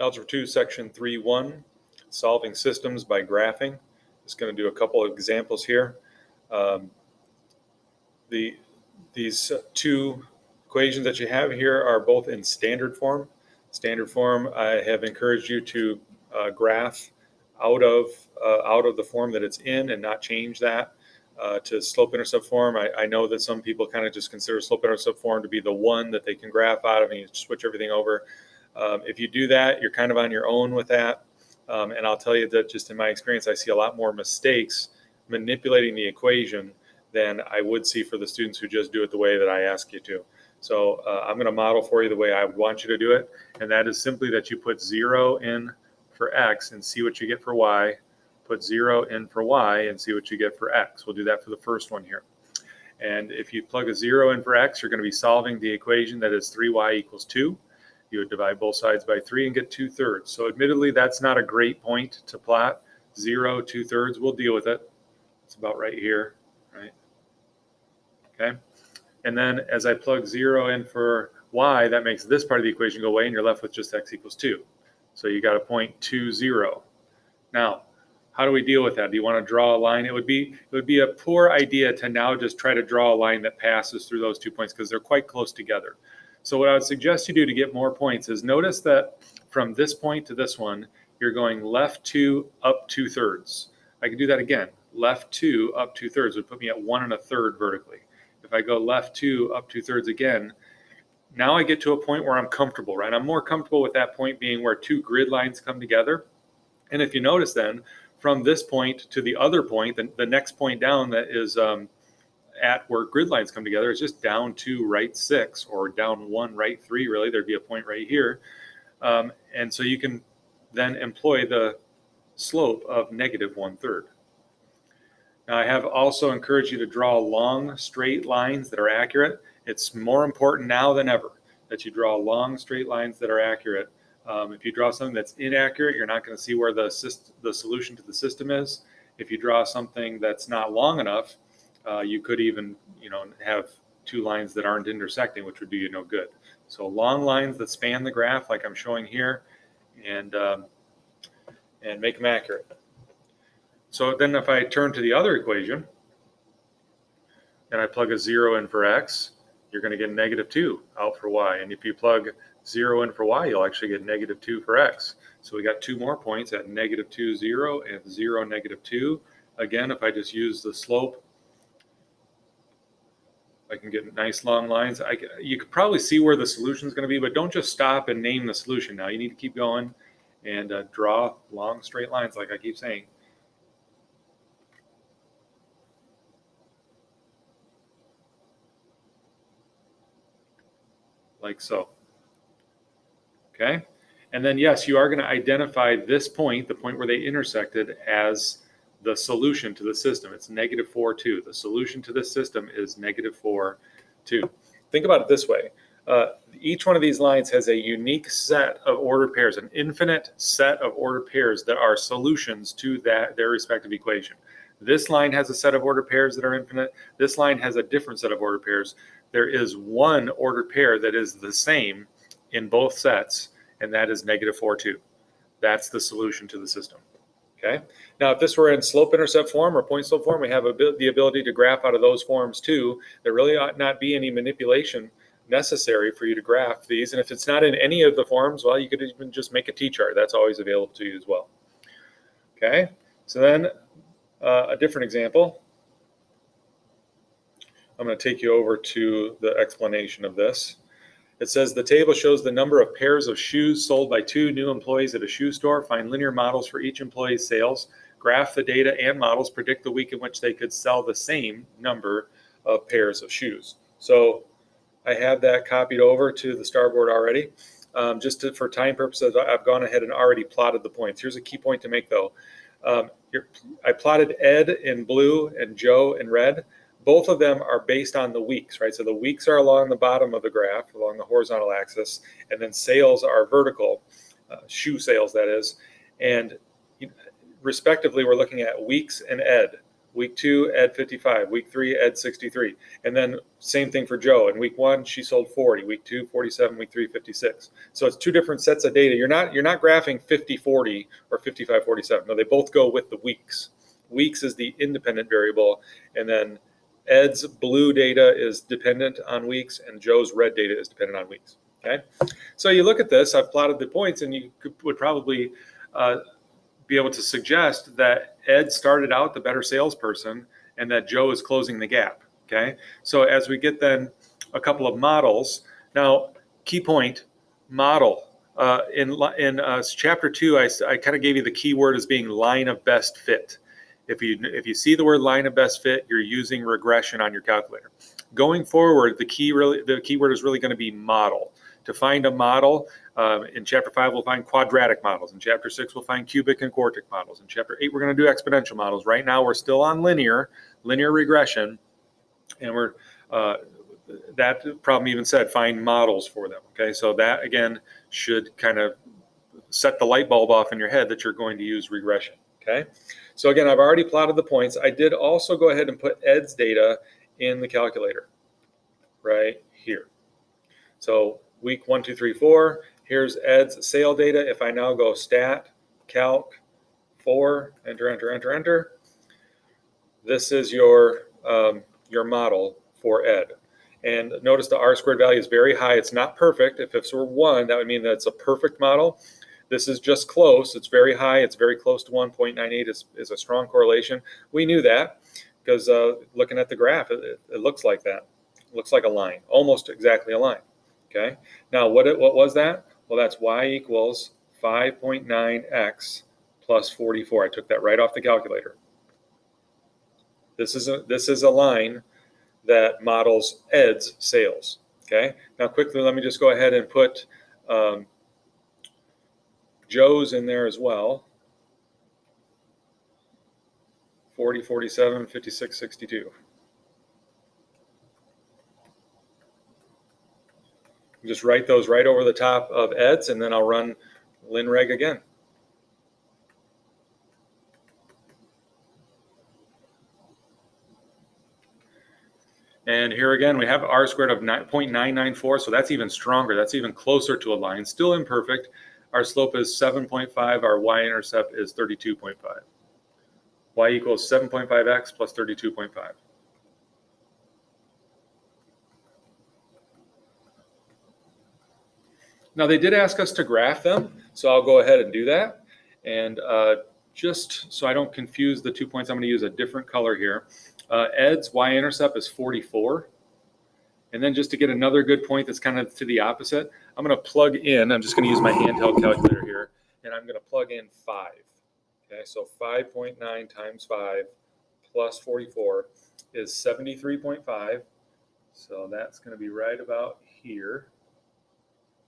Algebra 2, Section 3.1, solving systems by graphing. Just going to do a couple of examples here. These two equations that you have here are both in standard form. Standard form, I have encouraged you to graph out of the form that it's in and not change that to slope-intercept form. I know that some people kind of just consider slope-intercept form to be the one that they can graph out of, and you switch everything over. If you do that, you're kind of on your own with that. And I'll tell you that just in my experience, I see a lot more mistakes manipulating the equation than I would see for the students who just do it the way that I ask you to. So I'm going to model for you the way I would want you to do it. And that is simply that you put 0 in for x and see what you get for y. Put 0 in for y and see what you get for x. We'll do that for the first one here. And if you plug a 0 in for x, you're going to be solving the equation that is 3y equals 2. You would divide both sides by 3 and get 2/3. So admittedly, that's not a great point to plot. 0, 2/3, we'll deal with it. It's about right here, right? Okay. And then as I plug 0 in for y, that makes this part of the equation go away, and you're left with just x equals 2. So you got a point 2, 0. Now, how do we deal with that? Do you want to draw a line? It would be a poor idea to now just try to draw a line that passes through those 2 points because they're quite close together. So what I would suggest you do to get more points is notice that from this point to this one, you're going left 2 up 2/3. I can do that again. Left 2 up 2/3 would put me at 1 1/3 vertically. If I go left 2 up 2/3 again, now I get to a point where I'm comfortable, right? I'm more comfortable with that point being where 2 grid lines come together. And if you notice then, from this point to the other point, the next point down that is at where grid lines come together is just down 2 right 6 or down 1 right 3, really. There'd be a point right here. And so you can then employ the slope of negative 1/3. Now, I have also encouraged you to draw long straight lines that are accurate. It's more important now than ever that you draw long straight lines that are accurate. If you draw something that's inaccurate, you're not going to see where the solution to the system is. If you draw something that's not long enough, you could even, have 2 lines that aren't intersecting, which would do you no good. So long lines that span the graph, like I'm showing here, and make them accurate. So then if I turn to the other equation and I plug a 0 in for x, you're going to get negative 2 out for y. And if you plug 0 in for y, you'll actually get negative 2 for x. So we got 2 more points at negative 2, 0 and 0, negative 2. Again, if I just use the slope, I can get nice long lines. You could probably see where the solution is going to be, but don't just stop and name the solution now. You need to keep going and draw long straight lines like I keep saying. Like so. Okay? And then, yes, you are going to identify this point, the point where they intersected, as the solution to the system. It's negative 4, 2. The solution to this system is negative 4, 2. Think about it this way. Each one of these lines has a unique set of ordered pairs, an infinite set of ordered pairs that are solutions to their respective equation. This line has a set of ordered pairs that are infinite. This line has a different set of ordered pairs. There is one ordered pair that is the same in both sets, and that is negative 4, 2. That's the solution to the system. Okay. Now, if this were in slope-intercept form or point-slope form, we have the ability to graph out of those forms too. There really ought not be any manipulation necessary for you to graph these. And if it's not in any of the forms, well, you could even just make a t-chart. That's always available to you as well. Okay. So then a different example. I'm going to take you over to the explanation of this. It says the table shows the number of pairs of shoes sold by 2 new employees at a shoe store. Find linear models for each employee's sales. Graph the data and models. Predict the week in which they could sell the same number of pairs of shoes. So I have that copied over to the starboard already. For time purposes, I've gone ahead and already plotted the points. Here's a key point to make, though. I plotted Ed in blue and Joe in red. Both of them are based on the weeks, right? So the weeks are along the bottom of the graph, along the horizontal axis, and then sales are vertical, shoe sales, that is. And respectively, we're looking at weeks and Ed. Week 2, Ed 55. Week 3, Ed 63. And then same thing for Joe. In week 1, she sold 40. Week 2, 47. Week 3, 56. So it's two different sets of data. You're not graphing 50-40 or 55-47. No, they both go with the weeks. Weeks is the independent variable, and then Ed's blue data is dependent on weeks, and Joe's red data is dependent on weeks. Okay, so you look at this. I've plotted the points, and you would probably be able to suggest that Ed started out the better salesperson and that Joe is closing the gap. Okay, so as we get then a couple of models. Now, key point, model. In chapter 2, I kind of gave you the key word as being line of best fit. If you see the word line of best fit, you're using regression on your calculator. Going forward, the keyword is really going to be model. To find a model, in chapter 5, we'll find quadratic models. In chapter 6, we'll find cubic and quartic models. In chapter 8, we're going to do exponential models. Right now, we're still on linear regression, and we're that problem even said find models for them. Okay, so that again should kind of set the light bulb off in your head that you're going to use regression. Okay, so again, I've already plotted the points. I did also go ahead and put Ed's data in the calculator right here. So week 1, 2, 3, 4. Here's Ed's sale data. If I now go stat, calc, 4, enter, enter, enter, enter. This is your model for Ed. And notice the R-squared value is very high. It's not perfect. If this were 1, that would mean that it's a perfect model. This is just close. It's very high. It's very close to 1.98 is a strong correlation. We knew that because looking at the graph, it looks like that. It looks like a line, almost exactly a line. Okay. Now, what was that? Well, that's y equals 5.9x plus 44. I took that right off the calculator. This is a line that models Ed's sales. Okay. Now, quickly, let me just go ahead and put Joe's in there as well. 40, 47, 56, 62. Just write those right over the top of Ed's, and then I'll run linreg again. And here again, we have R squared of 0.994, so that's even stronger. That's even closer to a line. Still imperfect. Our slope is 7.5. Our y-intercept is 32.5. Y equals 7.5x plus 32.5. Now, they did ask us to graph them, so I'll go ahead and do that. And just so I don't confuse the 2 points, I'm going to use a different color here. Ed's y-intercept is 44. And then just to get another good point that's kind of to the opposite, I'm going to plug in, I'm just going to use my handheld calculator here, and I'm going to plug in 5. Okay, so 5.9 times 5 plus 44 is 73.5. So that's going to be right about here.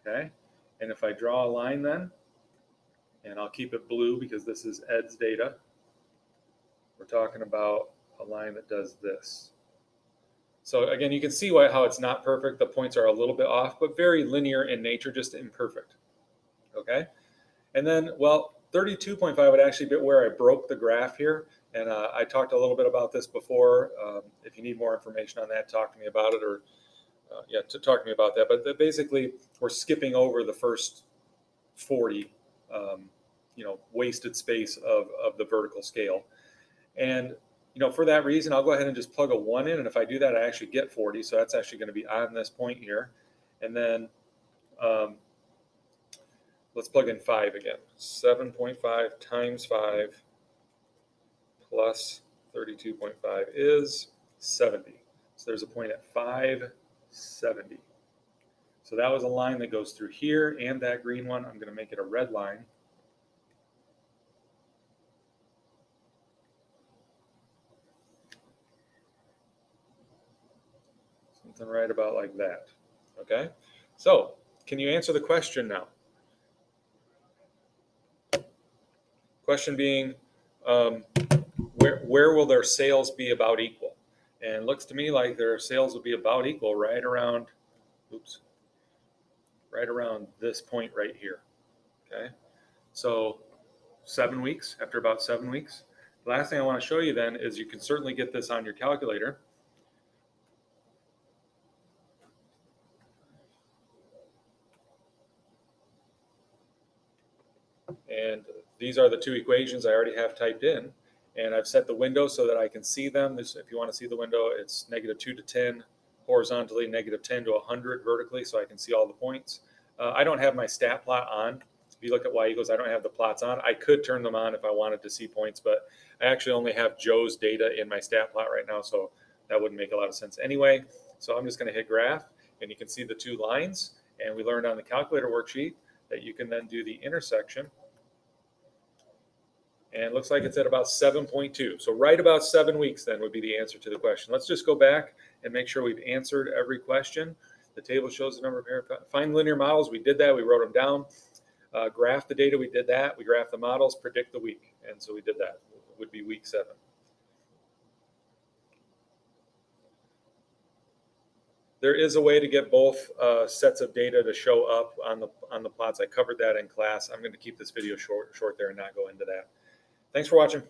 Okay, and if I draw a line then, and I'll keep it blue because this is Ed's data, we're talking about a line that does this. So again, you can see how it's not perfect. The points are a little bit off, but very linear in nature, just imperfect. Okay, and then, well, 32.5 would actually be where I broke the graph here, and I talked a little bit about this before. If you need more information on that, talk to me about it, or talk to me about that. But basically, we're skipping over the first 40, wasted space of the vertical scale. And, for that reason, I'll go ahead and just plug a 1 in. And if I do that, I actually get 40. So that's actually going to be on this point here. And then let's plug in 5 again. 7.5 times 5 plus 32.5 is 70. So there's a point at 570. So that was a line that goes through here and that green one. I'm going to make it a red line. Something right about like that. Okay? So, can you answer the question now? Question being, where will their sales be about equal? And it looks to me like their sales will be about equal right around this point right here. Okay, so 7 weeks, after about 7 weeks, The last thing I want to show you then is you can certainly get this on your calculator. And these are the two equations I already have typed in. And I've set the window so that I can see them. This, if you want to see the window, it's -2 to 10 horizontally, -10 to 100 vertically, so I can see all the points. I don't have my stat plot on. If you look at y-equals, I don't have the plots on. I could turn them on if I wanted to see points, but I actually only have Joe's data in my stat plot right now, so that wouldn't make a lot of sense anyway. So I'm just going to hit graph, and you can see the two lines. And we learned on the calculator worksheet that you can then do the intersection. And it looks like it's at about 7.2. So right about 7 weeks then would be the answer to the question. Let's just go back and make sure we've answered every question. The table shows the number of find linear models. We did that. We wrote them down. Graph the data. We did that. We graphed the models. Predict the week. And so we did that. It would be week 7. There is a way to get both sets of data to show up on the plots. I covered that in class. I'm going to keep this video short there and not go into that. Thanks for watching.